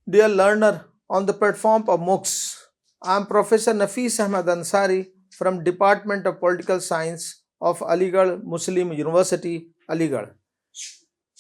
Dear learner on the platform of MOOCs, I am Professor Nafis Ahmad Ansari from Department of Political Science of Aligarh Muslim University, Aligarh.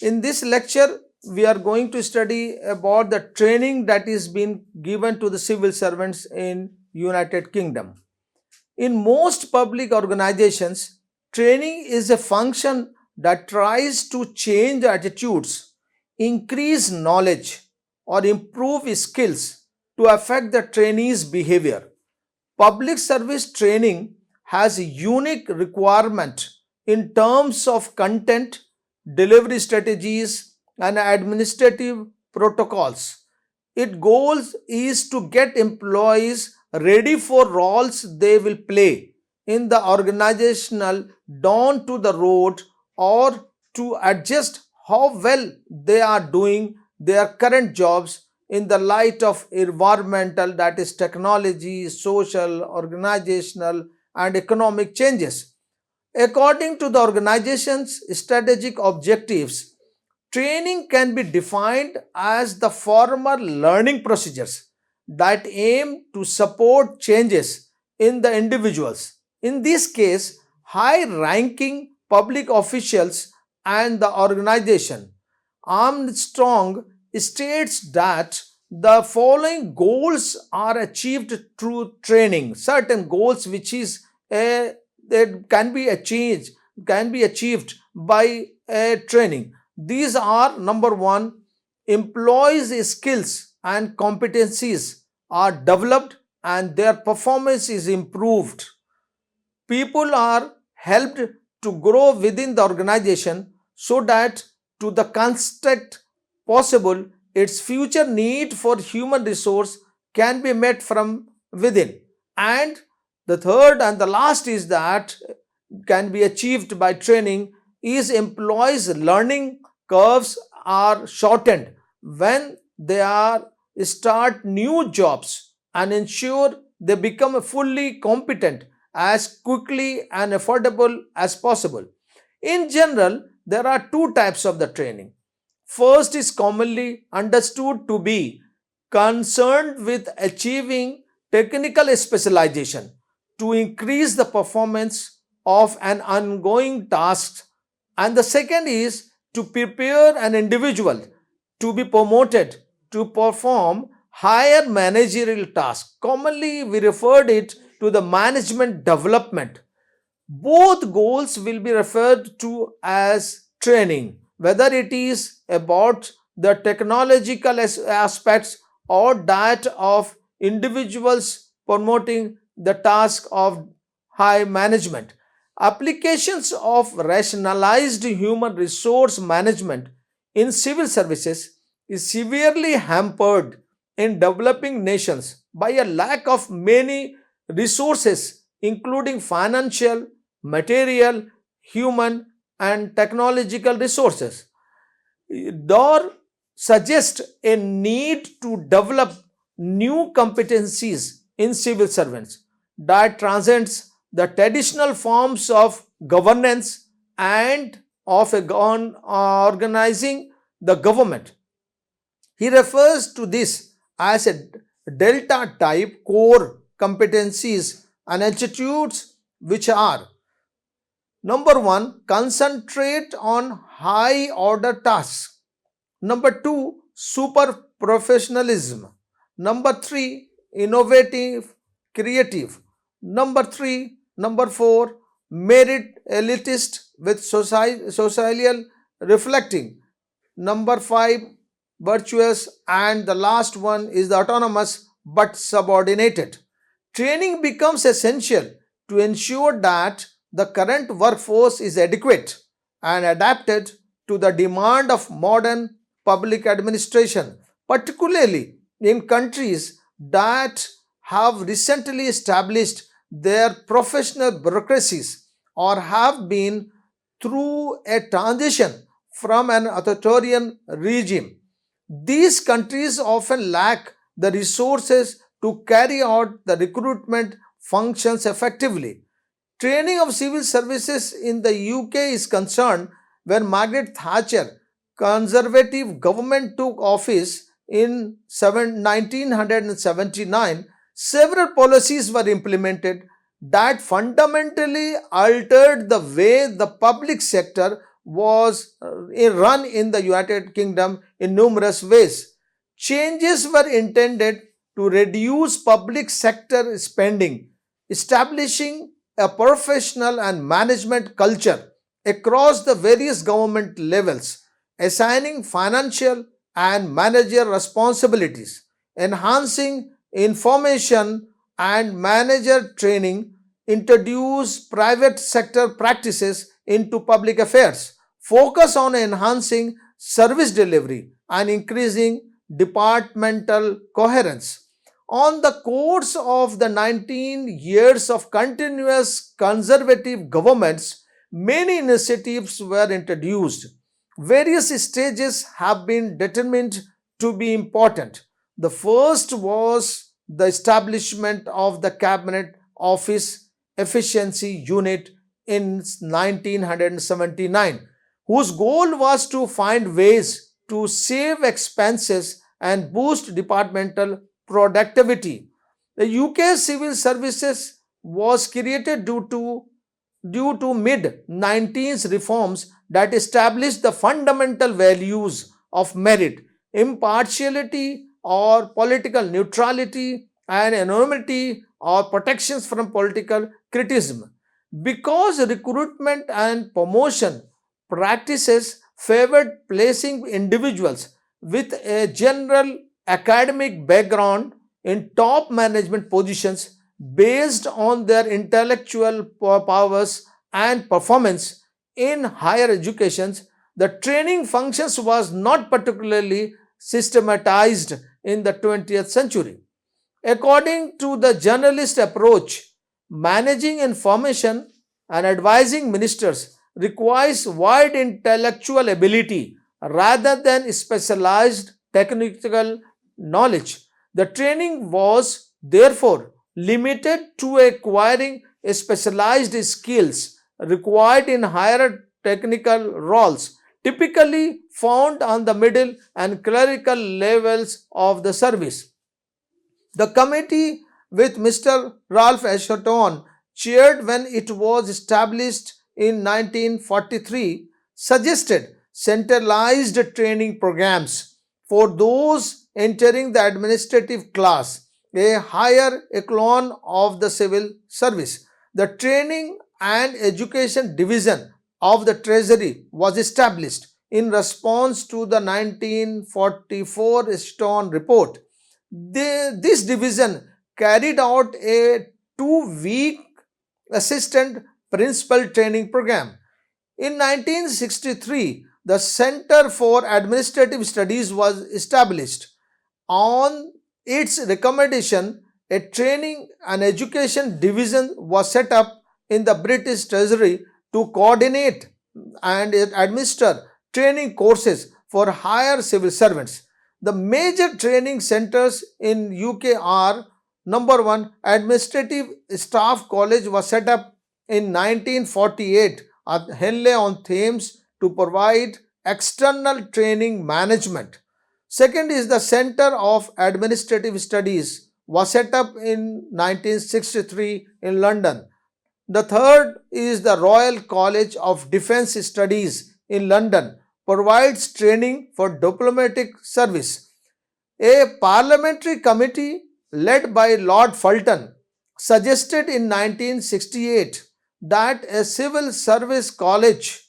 In this lecture, we are going to study about the training that is being given to the civil servants in United Kingdom. In most public organizations, training is a function that tries to change attitudes, increase knowledge, or improve skills to affect the trainees' behavior. Public service training has a unique requirement in terms of content, delivery strategies, and administrative protocols. Its goal is to get employees ready for roles they will play in the organizational down to the road, or to adjust how well they are doing their current jobs in the light of environmental, that is technology, social, organizational, and economic changes. According to the organization's strategic objectives, training can be defined as the formal learning procedures that aim to support changes in the individuals. In this case, high ranking public officials and the organization. Armstrong states that the following goals are achieved through training. Certain goals which is that can be achieved by training. These are: number one, employees' skills and competencies are developed and their performance is improved. People are helped to grow within the organization so that to the construct possible its future need for human resource can be met from within. And the third and the last is that can be achieved by training is employees learning curves are shortened when they are start new jobs and ensure they become fully competent as quickly and affordable as possible. In general, there are two types of the training. First is commonly understood to be concerned with achieving technical specialization to increase the performance of an ongoing task, and the second is to prepare an individual to be promoted to perform higher managerial tasks. Commonly, we referred it to the management development. Both goals will be referred to as training, whether it is about the technological aspects or that of individuals promoting the task of high management. Applications of rationalized human resource management in civil services is severely hampered in developing nations by a lack of many resources, including financial, material, human, and technological resources. Dor suggests a need to develop new competencies in civil servants that transcends the traditional forms of governance and of organizing the government. He refers to this as a delta type core competencies and attitudes, which are: number one, concentrate on high order tasks. Number two, super professionalism. Number three, innovative, creative. Number four, merit elitist with social reflecting. Number five, virtuous. And the last one is the autonomous but subordinated. Training becomes essential to ensure that the current workforce is adequate and adapted to the demand of modern public administration, particularly in countries that have recently established their professional bureaucracies or have been through a transition from an authoritarian regime. These countries often lack the resources to carry out the recruitment functions effectively. Training of civil services in the UK is concerned when Margaret Thatcher, Conservative government, took office. in 1979, several policies were implemented that fundamentally altered the way the public sector was run in the United Kingdom in numerous ways. Changes were intended to reduce public sector spending, establishing a professional and management culture across the various government levels, assigning financial and managerial responsibilities, enhancing information and manager training, introduce private sector practices into public affairs, focus on enhancing service delivery and increasing departmental coherence. On the course of the 19 years of continuous conservative governments, many initiatives were introduced. Various stages have been determined to be important. The first was the establishment of the Cabinet Office Efficiency Unit in 1979, whose goal was to find ways to save expenses and boost departmental productivity. The UK Civil Services was created due to mid 19th reforms that established the fundamental values of merit, impartiality or political neutrality, and anonymity or protections from political criticism. Because recruitment and promotion practices favored placing individuals with a general academic background in top management positions based on their intellectual powers and performance in higher educations, the training functions was not particularly systematized in the 20th century. According to the generalist approach, managing information and advising ministers requires wide intellectual ability rather than specialized technical knowledge. The training was therefore limited to acquiring specialized skills required in higher technical roles, typically found on the middle and clerical levels of the service. The committee, with Mr. Ralph Ashton chaired when it was established in 1943, suggested centralized training programs for those entering the administrative class, a higher echelon of the civil service. The Training and Education Division of the Treasury was established in response to the 1944 Stone Report. This division carried out a 2 week assistant principal training program. In 1963, the Center for Administrative Studies was established. On its recommendation, a training and education division was set up in the British Treasury to coordinate and administer training courses for higher civil servants. The major training centers in UK are: number 1, Administrative Staff College was set up in 1948 at Henley on Thames to provide external training management. Second is the Center of Administrative Studies was set up in 1963 in London. The third is the Royal College of Defence Studies in London provides training for diplomatic service. A parliamentary committee led by Lord Fulton suggested in 1968 that a civil service college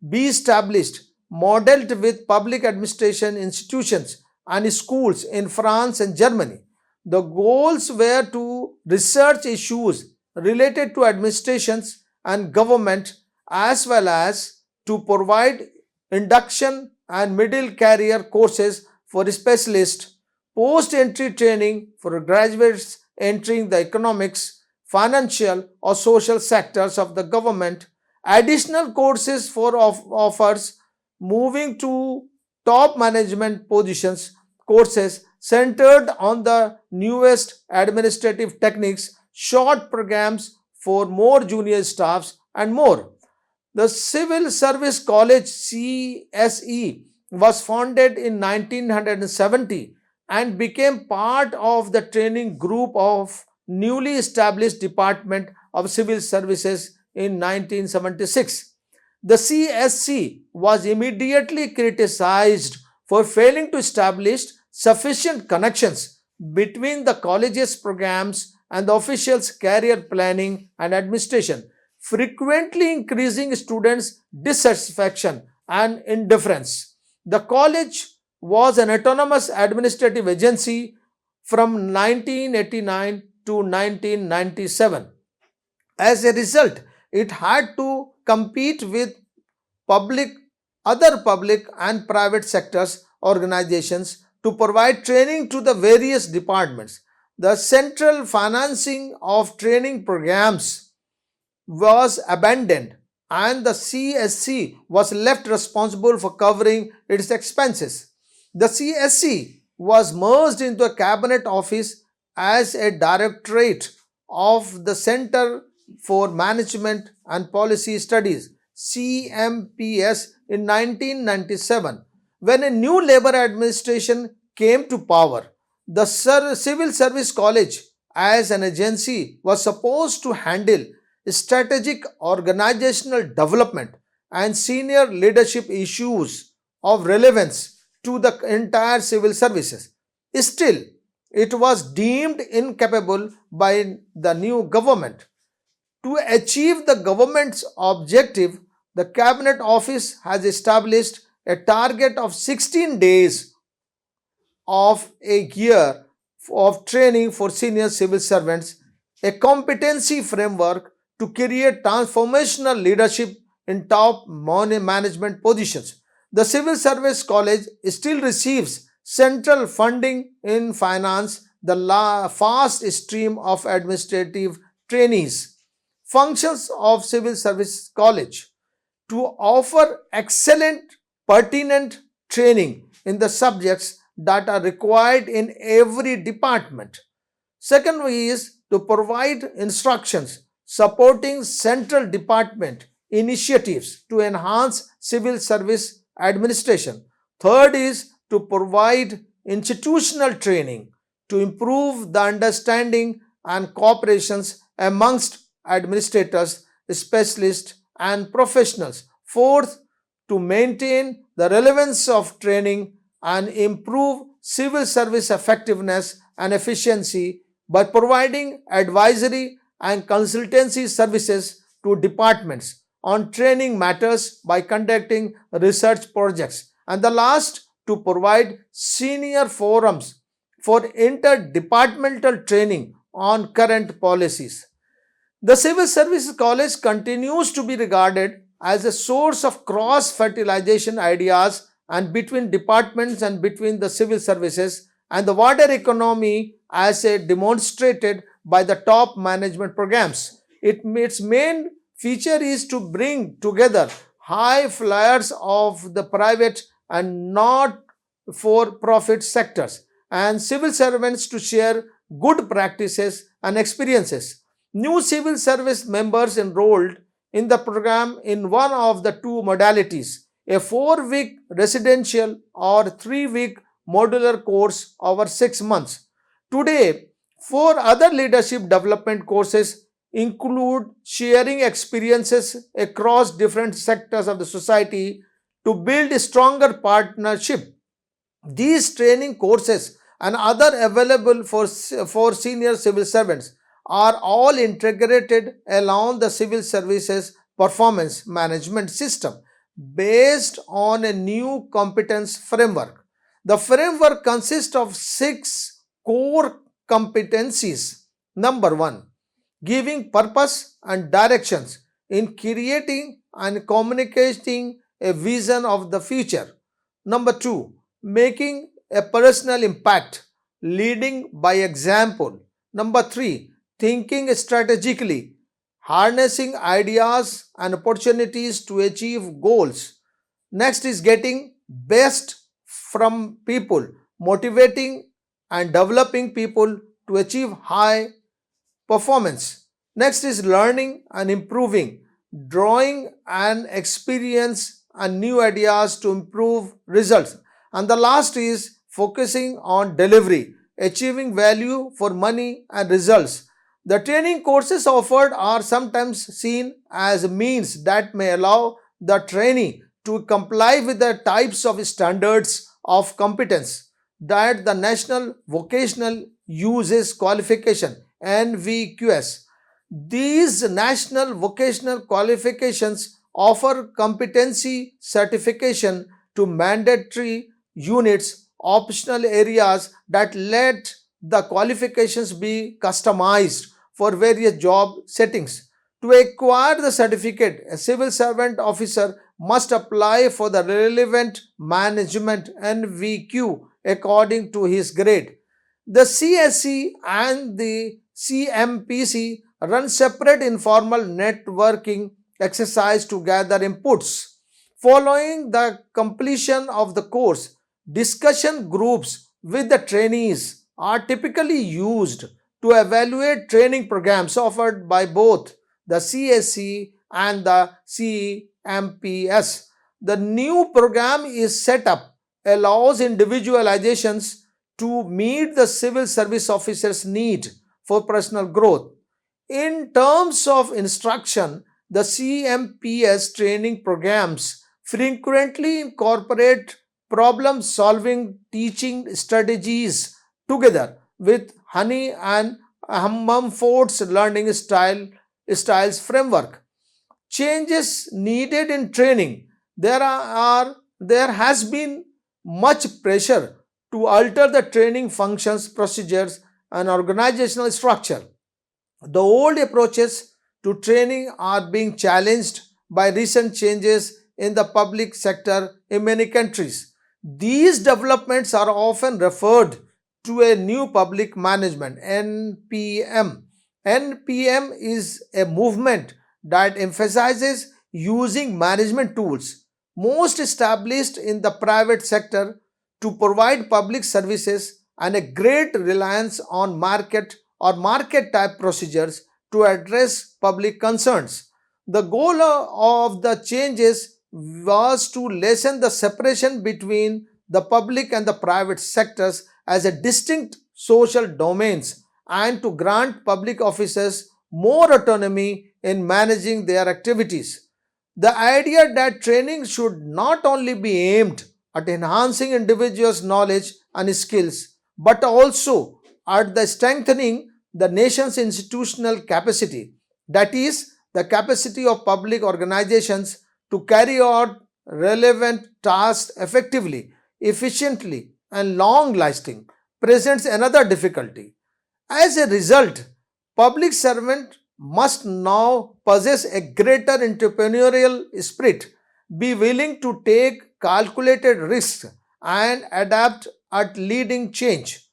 be established, modeled with public administration institutions and schools in France and Germany. The goals were to research issues related to administrations and government, as well as to provide induction and middle career courses for specialists, post entry training for graduates entering the economics, financial, or social sectors of the government, additional courses for offers moving to top management positions, courses centered on the newest administrative techniques, short programs for more junior staffs, and more. The Civil Service College CSE was founded in 1970 and became part of the training group of newly established Department of Civil Services in 1976. The CSC was immediately criticized for failing to establish sufficient connections between the college's programs and the officials' career planning and administration, frequently increasing students' dissatisfaction and indifference. The college was an autonomous administrative agency from 1989 to 1997. As a result, it had to compete with public, other public and private sectors organizations to provide training to the various departments. The central financing of training programs was abandoned and the CSC was left responsible for covering its expenses. The CSC was merged into a cabinet office as a directorate of the Center for Management and Policy Studies CMPS in 1997. When a new labor administration came to power, the Civil Service College as an agency was supposed to handle strategic organizational development and senior leadership issues of relevance to the entire civil services. Still, it was deemed incapable by the new government. To achieve the government's objective, the Cabinet Office has established a target of 16 days of a year of training for senior civil servants, a competency framework to create transformational leadership in top management positions. The Civil Service College still receives central funding in finance the fast stream of administrative trainees. Functions of Civil Service College to offer excellent, pertinent training in the subjects that are required in every department. Second is to provide instructions supporting central department initiatives to enhance civil service administration. Third is to provide institutional training to improve the understanding and cooperations amongst administrators, specialists, and professionals. Fourth, to maintain the relevance of training and improve civil service effectiveness and efficiency by providing advisory and consultancy services to departments on training matters by conducting research projects. And the last, to provide senior forums for interdepartmental training on current policies. The Civil Service College continues to be regarded as a source of cross fertilization ideas and between departments and between the civil services and the wider economy as a demonstrated by the top management programs. Its main feature is to bring together high flyers of the private and not for profit sectors and civil servants to share good practices and experiences. New civil service members enrolled in the program in one of the two modalities, a 4-week residential or 3-week modular course over 6 months. Today, 4 other leadership development courses include sharing experiences across different sectors of the society to build a stronger partnership. These training courses and other available for senior civil servants are all integrated along the civil services performance management system based on a new competence framework. The framework consists of 6 core competencies. Number 1, giving purpose and directions in creating and communicating a vision of the future. Number 2, making a personal impact, leading by example. Number 3, thinking strategically, harnessing ideas and opportunities to achieve goals. Next is getting best from people, motivating and developing people to achieve high performance. Next is learning and improving, drawing an experience and new ideas to improve results. And the last is focusing on delivery, achieving value for money and results. The training courses offered are sometimes seen as means that may allow the trainee to comply with the types of standards of competence that the National Vocational Uses Qualification NVQS. These national vocational qualifications offer competency certification to mandatory units, optional areas that let the qualifications be customized for various job settings. To acquire the certificate, a civil servant officer must apply for the relevant management NVQ according to his grade. The CSC and the CMPC run separate informal networking exercise to gather inputs. Following the completion of the course, discussion groups with the trainees are typically used to evaluate training programs offered by both the CSC and the CMPS. The new program is set up, allows individualizations to meet the civil service officer's need for personal growth. In terms of instruction, the CMPS training programs frequently incorporate problem solving teaching strategies together with Honey and Mumford's learning styles framework. Changes needed in training. There has been much pressure to alter the training functions, procedures, and organizational structure. The old approaches to training are being challenged by recent changes in the public sector in many countries. These developments are often referred to a new public management NPM. NPM is a movement that emphasizes using management tools most established in the private sector to provide public services and a great reliance on market or market type procedures to address public concerns. The goal of the changes was to lessen the separation between the public and the private sectors as a distinct social domains and to grant public officers more autonomy in managing their activities. The idea that training should not only be aimed at enhancing individuals' knowledge and skills, but also at the strengthening the nation's institutional capacity, that is, the capacity of public organizations to carry out relevant tasks effectively, efficiently, and long lasting, presents another difficulty. As a result, public servant must now possess a greater entrepreneurial spirit, be willing to take calculated risks, and adapt at leading change.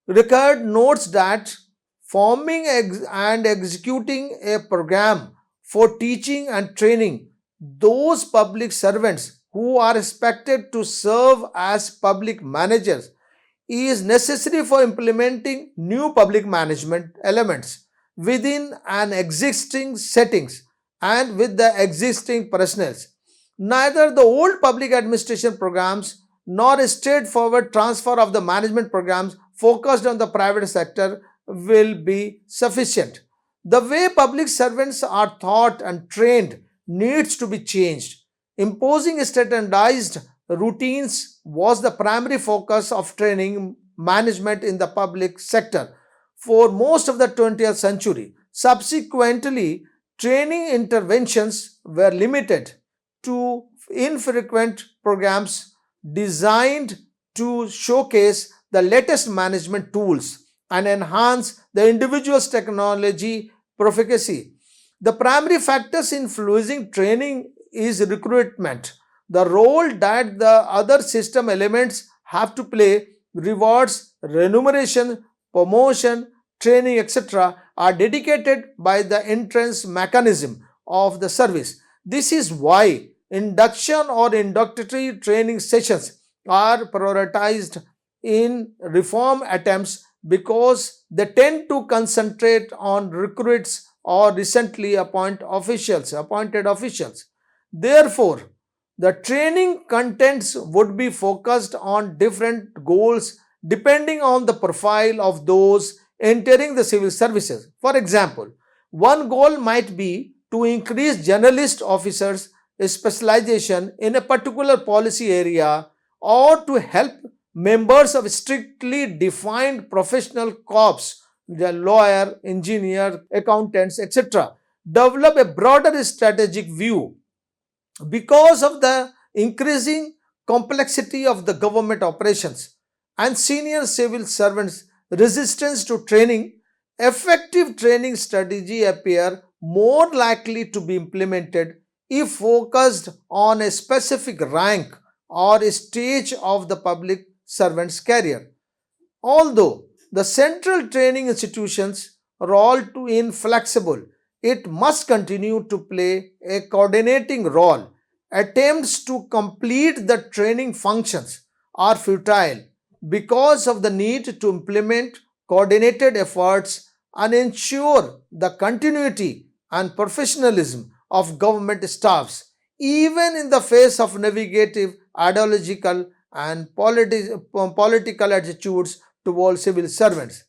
Rickard notes that forming and executing a program for teaching and training those public servants who are expected to serve as public managers is necessary for implementing new public management elements within an existing settings and with the existing personnel. Neither the old public administration programs nor a straightforward transfer of the management programs focused on the private sector will be sufficient. The way public servants are taught and trained needs to be changed. Imposing standardized routines was the primary focus of training management in the public sector for most of the 20th century. Subsequently, training interventions were limited to infrequent programs designed to showcase the latest management tools and enhance the individual's technology proficiency. The primary factors influencing training is recruitment. The role that the other system elements have to play, rewards, remuneration, promotion, training, etc., are dedicated by the entrance mechanism of the service. This is why induction or introductory training sessions are prioritized in reform attempts because they tend to concentrate on recruits or recently appointed officials. Therefore, The training contents would be focused on different goals depending on the profile of those entering the civil services. For example, one goal might be to increase generalist officers' specialization in a particular policy area or to help members of strictly defined professional corps, the lawyer, engineer, accountants, etc., develop a broader strategic view. Because of the increasing complexity of the government operations and senior civil servants' resistance to training, effective training strategy appear more likely to be implemented if focused on a specific rank or stage of the public servant's career. Although the central training institutions role to inflexible, it must continue to play a coordinating role. Attempts to complete the training functions are futile because of the need to implement coordinated efforts and ensure the continuity and professionalism of government staffs, even in the face of negative ideological and political attitudes towards civil servants.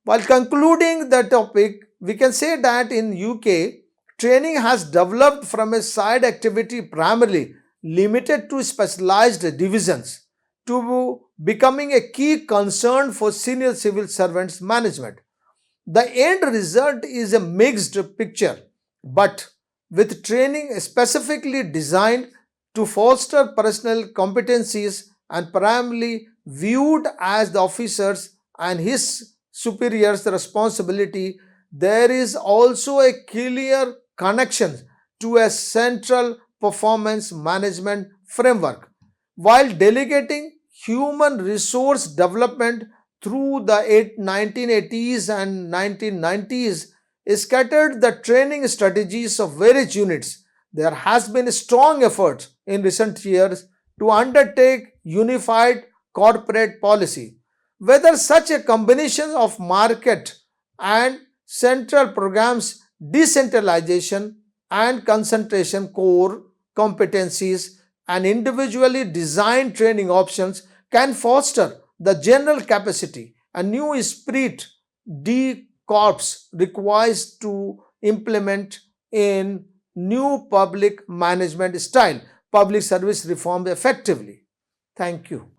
While concluding the topic, we can say that in UK, training has developed from a side activity primarily limited to specialized divisions to becoming a key concern for senior civil servants management. The end result is a mixed picture, but with training specifically designed to foster personal competencies and primarily viewed as the officer's and his superior's responsibility, there is also a clear connection to a central performance management framework. While delegating human resource development through the 1980s and 1990s scattered the training strategies of various units, there has been a strong effort in recent years to undertake unified corporate policy. Whether such a combination of market and central programs, decentralization and concentration core competencies, and individually designed training options can foster the general capacity. A new spirit D Corps requires to implement in new public management style, public service reform effectively. Thank you.